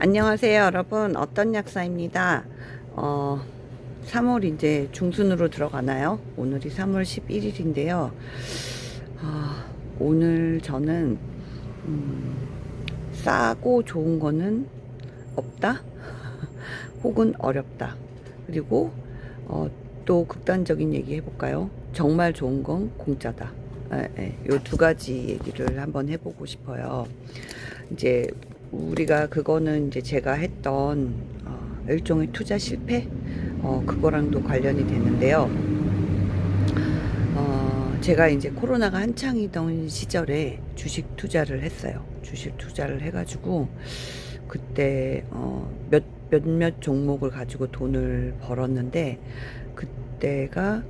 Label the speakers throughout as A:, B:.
A: 안녕하세요, 여러분. 어떤 약사입니다. 3월 이제 중순으로 들어가나요? 오늘이 3월 11일인데요. 오늘 저는 싸고 좋은 거는 없다? 혹은 어렵다. 그리고 또 극단적인 얘기 해볼까요? 정말 좋은 건 공짜다. 요 두 가지 얘기를 한번 해보고 싶어요. 이제 우리가 그거는 이제 제가 했던 일종의 투자 실패 그거랑도 관련이 되는데요. 제가 이제 코로나가 한창이던 시절에 주식 투자를 했어요. 주식 투자를 해가지고 그때 몇몇 종목을 가지고 돈을 벌었는데 그때가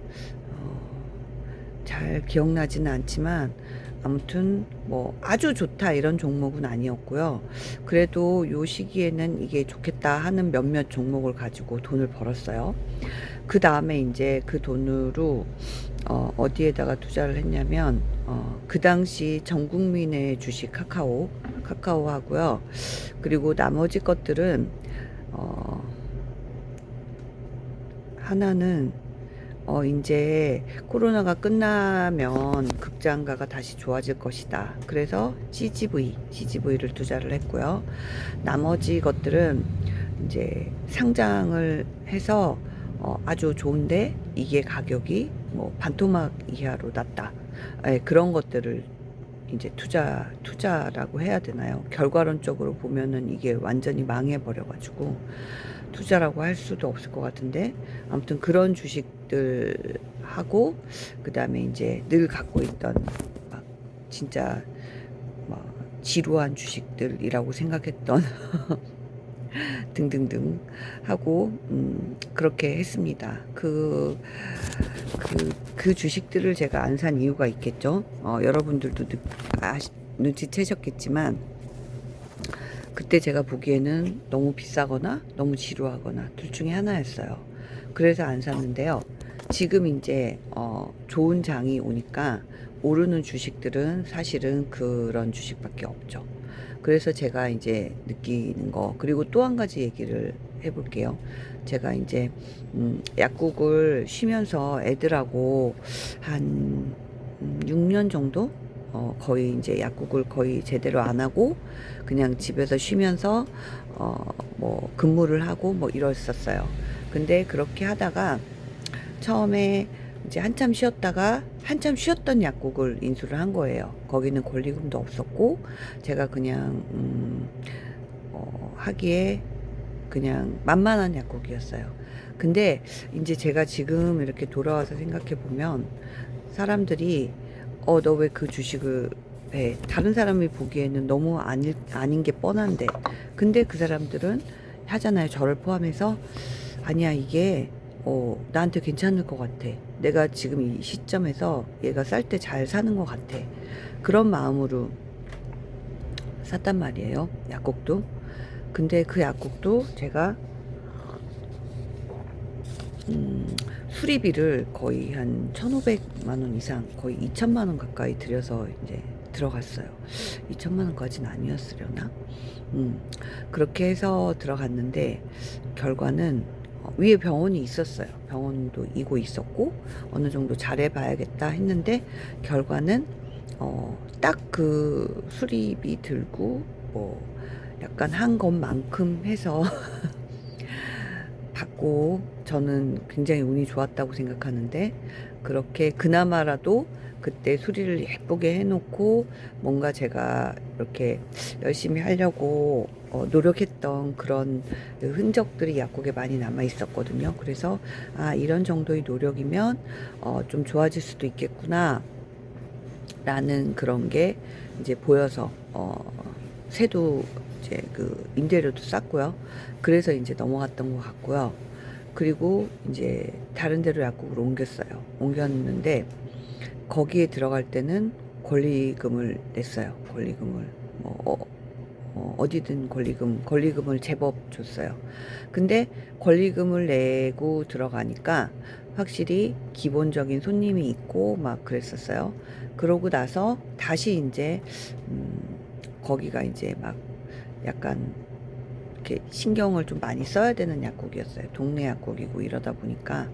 A: 잘 기억나지는 않지만 아무튼 뭐 아주 좋다 이런 종목은 아니었고요. 그래도 요 시기에는 이게 좋겠다 하는 몇몇 종목을 가지고 돈을 벌었어요. 그 다음에 이제 그 돈으로 어디에다가 투자를 했냐면 그 당시 전 국민의 주식 카카오 하고요. 그리고 나머지 것들은 하나는 이제 코로나가 끝나면 극장가가 다시 좋아질 것이다. 그래서 CGV를 투자를 했고요. 나머지 것들은 이제 상장을 해서 아주 좋은데 이게 가격이 뭐 반토막 이하로 났다. 그런 것들을 이제 투자라고 해야 되나요? 결과론적으로 보면은 이게 완전히 망해버려가지고 투자라고 할 수도 없을 것 같은데 아무튼 그런 주식들 하고 그 다음에 이제 늘 갖고 있던 막 진짜 뭐 지루한 주식들이라고 생각했던 등등등 하고 그렇게 했습니다. 그 주식들을 제가 안 산 이유가 있겠죠. 여러분들도 눈치채셨겠지만 그때 제가 보기에는 너무 비싸거나 너무 지루하거나 둘 중에 하나였어요. 그래서 안 샀는데요. 지금 이제 좋은 장이 오니까 오르는 주식들은 사실은 그런 주식밖에 없죠. 그래서 제가 이제 느끼는 거 그리고 또 한 가지 얘기를 해볼게요. 제가 이제 약국을 쉬면서 애들하고 한 6년 정도 거의 이제 약국을 거의 제대로 안 하고 그냥 집에서 쉬면서 뭐 근무를 하고 뭐 이랬었어요. 근데 그렇게 하다가 처음에 이제 한참 쉬었던 약국을 인수를 한 거예요. 거기는 권리금도 없었고 제가 그냥 하기에 그냥 만만한 약국이었어요. 근데 이제 제가 지금 이렇게 돌아와서 생각해 보면 사람들이 너 왜 그 주식을 해? 다른 사람이 보기에는 너무 아닌 게 뻔한데 근데 그 사람들은 하잖아요. 저를 포함해서 아니야 이게 나한테 괜찮을 것 같아. 내가 지금 이 시점에서 얘가 쌀 때 잘 사는 것 같아. 그런 마음으로 샀단 말이에요. 약국도. 근데 그 약국도 제가 수리비를 거의 한 1,500만 원 이상, 거의 2천만 원 가까이 들여서 이제 들어갔어요. 2천만 원까지는 아니었으려나? 그렇게 해서 들어갔는데 결과는 위에 병원이 있었어요. 병원도 이고 있었고 어느 정도 잘해봐야겠다 했는데 결과는 딱 그 수리비 들고 뭐 약간 한 것만큼 해서 받고 저는 굉장히 운이 좋았다고 생각하는데 그렇게 그나마라도 그때 수리를 예쁘게 해놓고 뭔가 제가 이렇게 열심히 하려고 노력했던 그런 흔적들이 약국에 많이 남아 있었거든요. 그래서 이런 정도의 노력이면 좀 좋아질 수도 있겠구나 라는 그런 게 이제 보여서 새도 이제 그 임대료도 쌌고요. 그래서 이제 넘어갔던 것 같고요. 그리고 이제 다른 데로 약국으로 옮겼어요. 옮겼는데 거기에 들어갈 때는 권리금을 냈어요. 권리금을 어디든 권리금을 제법 줬어요. 근데 권리금을 내고 들어가니까 확실히 기본적인 손님이 있고 막 그랬었어요. 그러고 나서 다시 이제 거기가 이제 막 약간 이렇게 신경을 좀 많이 써야 되는 약국이었어요. 동네 약국이고 이러다 보니까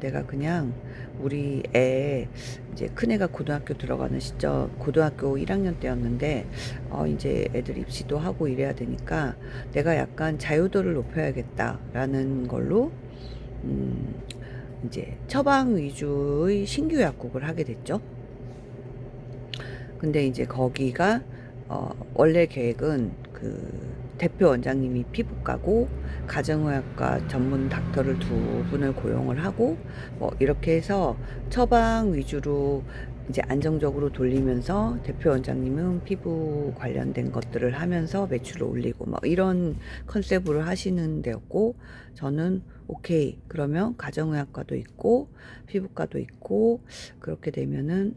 A: 내가 그냥 우리 애 이제 큰애가 고등학교 들어가는 시점 고등학교 1학년 때였는데 이제 애들 입시도 하고 이래야 되니까 내가 약간 자유도를 높여야겠다라는 걸로 이제 처방 위주의 신규 약국을 하게 됐죠. 근데 이제 거기가 원래 계획은 그 대표 원장님이 피부과고 가정의학과 전문 닥터를 두 분을 고용을 하고 뭐 이렇게 해서 처방 위주로 이제 안정적으로 돌리면서 대표 원장님은 피부 관련된 것들을 하면서 매출을 올리고 막 이런 컨셉으로 하시는 데였고, 저는 오케이 그러면 가정의학과도 있고 피부과도 있고 그렇게 되면은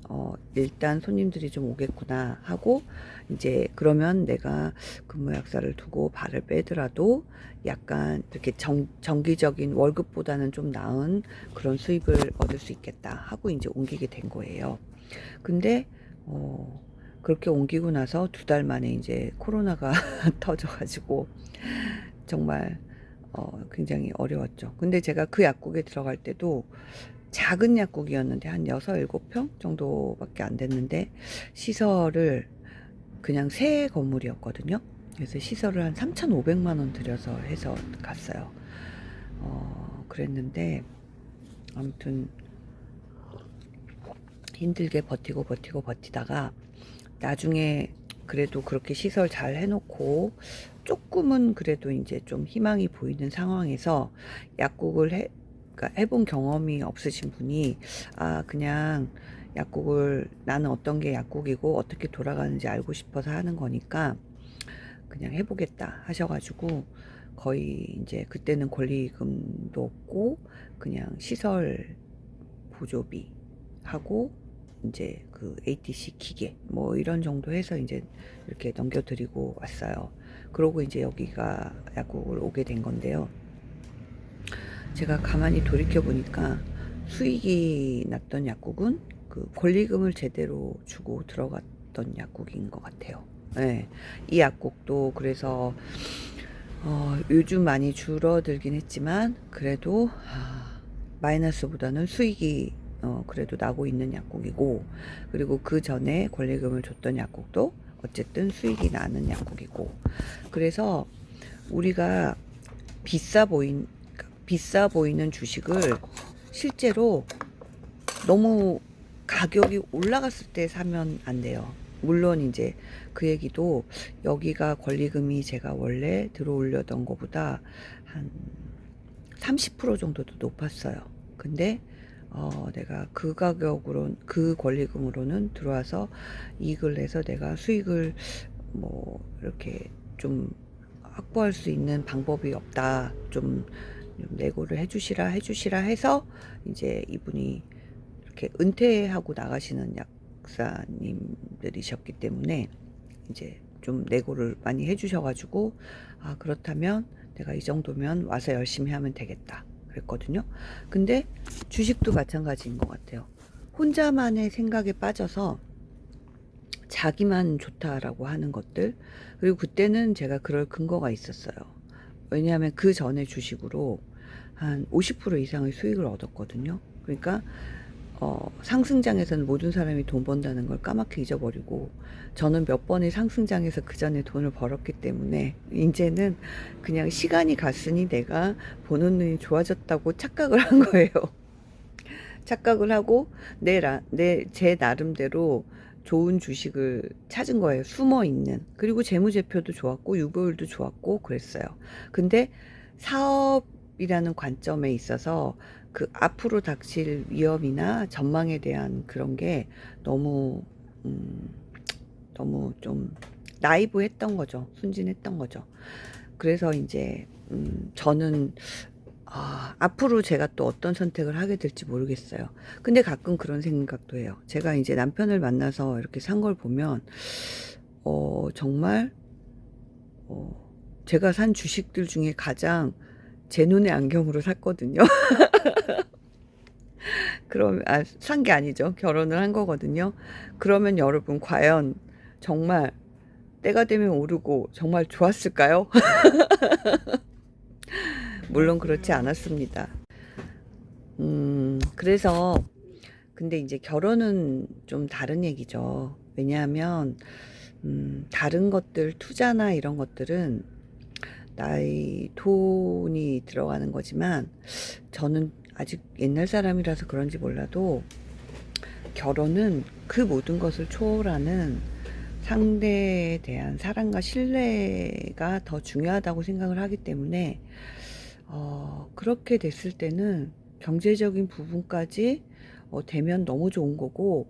A: 일단 손님들이 좀 오겠구나 하고, 이제 그러면 내가 근무약사를 두고 발을 빼더라도 약간 이렇게 정기적인 월급보다는 좀 나은 그런 수입을 얻을 수 있겠다 하고 이제 옮기게 된 거예요. 근데 그렇게 옮기고 나서 2달 만에 이제 코로나가 터져가지고 정말 굉장히 어려웠죠. 근데 제가 그 약국에 들어갈 때도 작은 약국이었는데 한 6, 7평 정도밖에 안 됐는데 시설을 그냥 새 건물이었거든요. 그래서 시설을 한 3,500만 원 들여서 해서 갔어요. 그랬는데 아무튼 힘들게 버티다가 나중에 그래도 그렇게 시설 잘 해놓고 조금은 그래도 이제 좀 희망이 보이는 상황에서 약국을 그러니까 해본 경험이 없으신 분이 그냥 약국을 나는 어떤 게 약국이고 어떻게 돌아가는지 알고 싶어서 하는 거니까 그냥 해보겠다 하셔가지고 거의 이제 그때는 권리금도 없고 그냥 시설 보조비 하고 이제 그 ATC 기계 뭐 이런 정도 해서 이제 이렇게 넘겨드리고 왔어요. 그러고 이제 여기가 약국을 오게 된 건데요. 제가 가만히 돌이켜 보니까 수익이 났던 약국은 그 권리금을 제대로 주고 들어갔던 약국인 것 같아요. 네, 이 약국도 그래서 요즘 많이 줄어들긴 했지만 그래도 마이너스보다는 수익이 그래도 나고 있는 약국이고, 그리고 그 전에 권리금을 줬던 약국도 어쨌든 수익이 나는 약국이고, 그래서 우리가 비싸 보이는 주식을 실제로 너무 가격이 올라갔을 때 사면 안 돼요. 물론 이제 그 얘기도 여기가 권리금이 제가 원래 들어올려던 것보다 한 30% 정도도 높았어요. 근데 내가 그 가격으로 그 권리금으로는 들어와서 이익을 내서 내가 수익을 뭐 이렇게 좀 확보할 수 있는 방법이 없다. 좀 내고를 해주시라 해서 이제 이분이 이렇게 은퇴하고 나가시는 약사님들이셨기 때문에 이제 좀 내고를 많이 해주셔가지고 그렇다면 내가 이 정도면 와서 열심히 하면 되겠다 그랬거든요. 근데 주식도 마찬가지인 것 같아요. 혼자만의 생각에 빠져서 자기만 좋다라고 하는 것들, 그리고 그때는 제가 그럴 근거가 있었어요. 왜냐하면 그 전에 주식으로 한 50% 이상의 수익을 얻었거든요. 그러니까 상승장에서는 모든 사람이 돈 번다는 걸 까맣게 잊어버리고, 저는 몇 번의 상승장에서 그 전에 돈을 벌었기 때문에 이제는 그냥 시간이 갔으니 내가 보는 눈이 좋아졌다고 착각을 한 거예요. 착각을 하고 제 나름대로 좋은 주식을 찾은 거예요. 숨어 있는. 그리고 재무제표도 좋았고 유보율도 좋았고 그랬어요. 근데 사업이라는 관점에 있어서 그 앞으로 닥칠 위험이나 전망에 대한 그런 게 너무 너무 좀 나이브했던 거죠. 순진했던 거죠. 그래서 이제 저는 앞으로 제가 또 어떤 선택을 하게 될지 모르겠어요. 근데 가끔 그런 생각도 해요. 제가 이제 남편을 만나서 이렇게 산 걸 보면 정말 제가 산 주식들 중에 가장 제 눈의 안경으로 샀거든요. 그럼 산 게 아니죠. 결혼을 한 거거든요. 그러면 여러분 과연 정말 때가 되면 오르고 정말 좋았을까요? 물론 그렇지 않았습니다. 그래서 근데 이제 결혼은 좀 다른 얘기죠. 왜냐하면 다른 것들 투자나 이런 것들은 나의 돈이 들어가는 거지만 저는 아직 옛날 사람이라서 그런지 몰라도 결혼은 그 모든 것을 초월하는 상대에 대한 사랑과 신뢰가 더 중요하다고 생각을 하기 때문에 그렇게 됐을 때는 경제적인 부분까지 되면 너무 좋은 거고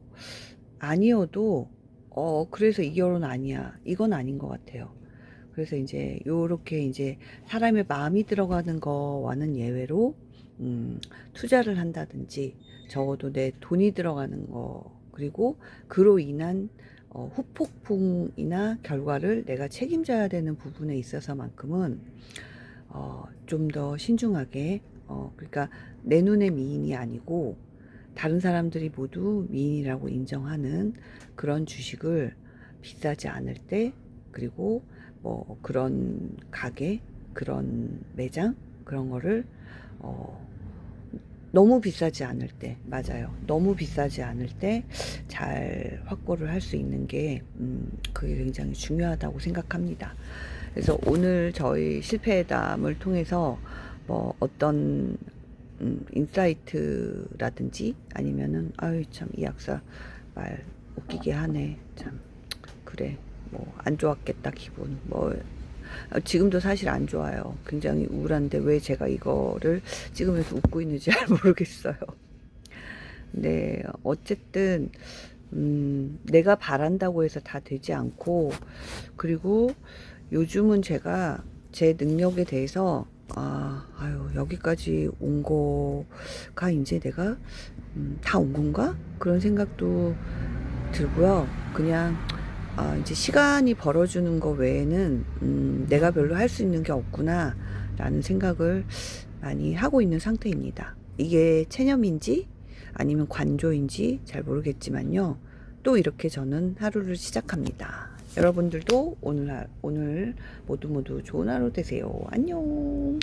A: 아니어도 그래서 이 결혼 아니야 이건 아닌 것 같아요. 그래서 이제 요렇게 이제 사람의 마음이 들어가는 거와는 예외로 투자를 한다든지 적어도 내 돈이 들어가는 거 그리고 그로 인한 후폭풍이나 결과를 내가 책임져야 되는 부분에 있어서만큼은 좀 더 신중하게 그러니까 내 눈의 미인이 아니고 다른 사람들이 모두 미인이라고 인정하는 그런 주식을 비싸지 않을 때 그리고 뭐 그런 가게 그런 매장 그런 거를 너무 비싸지 않을 때 맞아요. 너무 비싸지 않을 때 잘 확보를 할 수 있는 게 그게 굉장히 중요하다고 생각합니다. 그래서 오늘 저희 실패담을 통해서 뭐 어떤 인사이트라든지 아니면은 아유 참 이 약사 말 웃기게 하네 참 그래 뭐 안 좋았겠다 기분 뭐 지금도 사실 안 좋아요. 굉장히 우울한데 왜 제가 이거를 찍으면서 웃고 있는지 잘 모르겠어요. 네, 어쨌든 내가 바란다고 해서 다 되지 않고 그리고 요즘은 제가 제 능력에 대해서 아유 여기까지 온 거가 이제 내가 다 온 건가? 그런 생각도 들고요. 그냥 이제 시간이 벌어주는 거 외에는 내가 별로 할 수 있는 게 없구나 라는 생각을 많이 하고 있는 상태입니다. 이게 체념인지 아니면 관조인지 잘 모르겠지만요. 또 이렇게 저는 하루를 시작합니다. 여러분들도 오늘 모두 좋은 하루 되세요. 안녕.